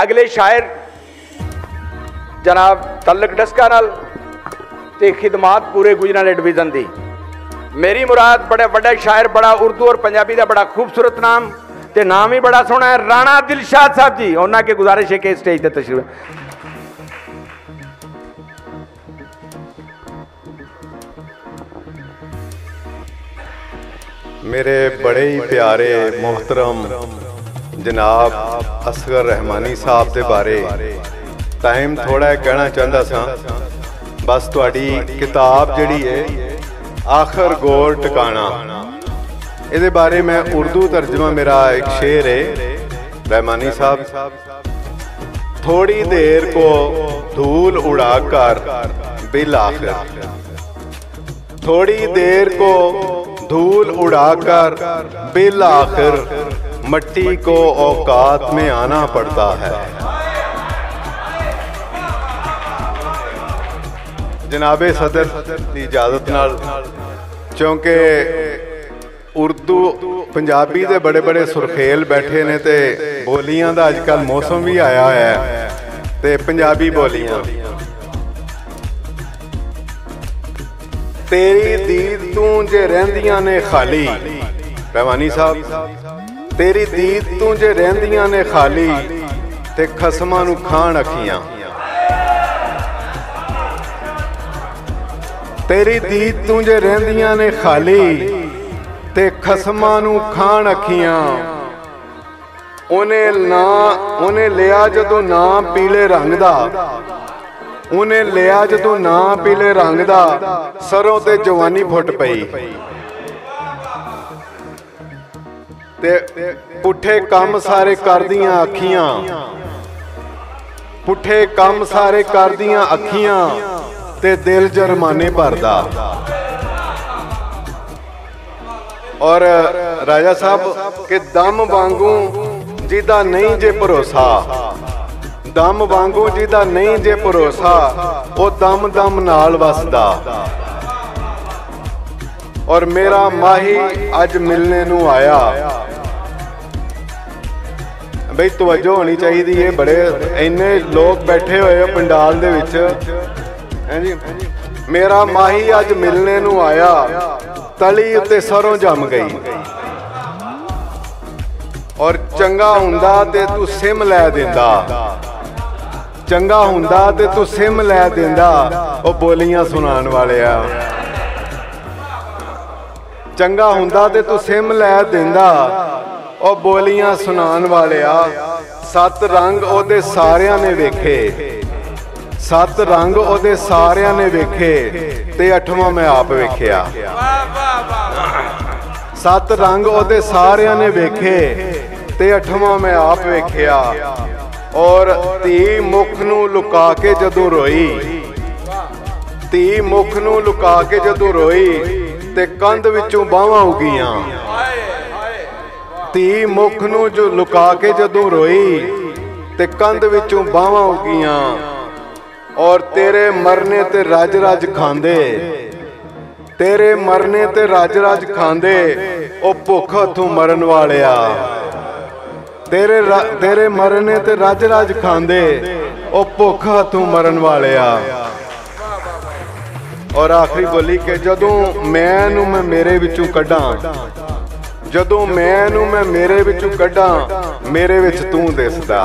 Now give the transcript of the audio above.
अगले शायर जनाब तलक डस्का नाल ते खिदमात पूरे गुजरांवाले डिवीजन दी। मेरी मुराद बड़े बड़ा शायर, बड़ा उर्दू और पंजाबी का बड़ा खूबसूरत नाम ते नाम ही बड़ा सोहना है, राणा दिलशाद साहब जी। उन्होंने के गुजारिश है कि स्टेज पर तशरीफ। मेरे बड़े ही प्यारे मोहतरम जनाब असगर रहमानी साहब के बारे टाइम थोड़ा कहना चाहता सा। बस तुहाडी किताब जिहड़ी है आखिर गोर टिकाना, ये बारे मैं उर्दू तर्जमा मेरा एक शेर है। रहमानी साहब, थोड़ी देर को धूल उड़ाकर बिल आखिर, थोड़ी देर को धूल उड़ाकर बिल आखिर मट्टी को औकात में आना पड़ता है। जनाबे सदर की इजाजत नाल, क्योंकि उर्दू पंजाबी दे बड़े बड़े सुरखेल बैठे ने ते बोलियां दा अजकल मौसम भी आया है ते पंजाबी बोलियां। तेरी दीद तू जे रहंदियां ने खाली, रहमानी साहब तेरी दीद तू जे रहंदियां ने खाली ते खसमां नू खाण अखियां। तेरी दीद तू जे रहंदियां ने खाली ते खसमां नू खाण अखियां। उन्हें लिया जदों ना पीले रंग दा, उन्हें लिया जदों ना पीले रंग दा, सरों ते जवानी फुट पई। ते पुठे कम सारे कर दियां अखियां, पुठे कम सारे कर दियां अखियां ते दिल जरमाने भरदा। और राजा साहब के दम वांगू जिदा नहीं जे भरोसा, दम वांगू जिदा नहीं जे भरोसा, वो दम दम नाल वसदा। और मेरा माही अज मिलने नू आया। बई तवज्जो होनी चाहिए है, बड़े इन्ने लोग बैठे हुए पंडाल दे विच हैं जी। मेरा माही अज मिलने नू आया, तली उत्ते सरों जम गई। और चंगा हुंदा ते तू सिम लै दिंदा, चंगा हुंदा ते तू सिम लै दिंदा, ओ बोलियां सुनान वाले आ। चंगा हुंदा ते तू सिम लै दिंदा, ओ बोलियां सुनान वाले आ। सत रंग ओदे सारियां ने वेखे, सत रंग ओदे सारियां ने वेखे ते अठवां मैं आप वेखिया। सत रंग ओदे सारियां ने वेखे ते अठवां मैं आप वेखिया। और धी मुख नू लुका के जदों रोई, धी मुख नू लुका के जदों रोई ते कंध विचों बाहां उगियां। धी मुख नू जो लुका के जदों रोई ते कंध विचों बाहां उगियां। और तेरे मरने ते रज रज खांदे, तेरे मरने ते रज रज खांदे, ओ भुख हथों मरन वालिया। तेरे मरने ते रज रज खांदे, ओ भुख हथों मरन वालिया। और आखिरी बोली कि जदों मैनू मैं मेरे विचों कड्डां, जदों मैनू मैं मेरे विचों कड्डां, मेरे विच तू दिसदा।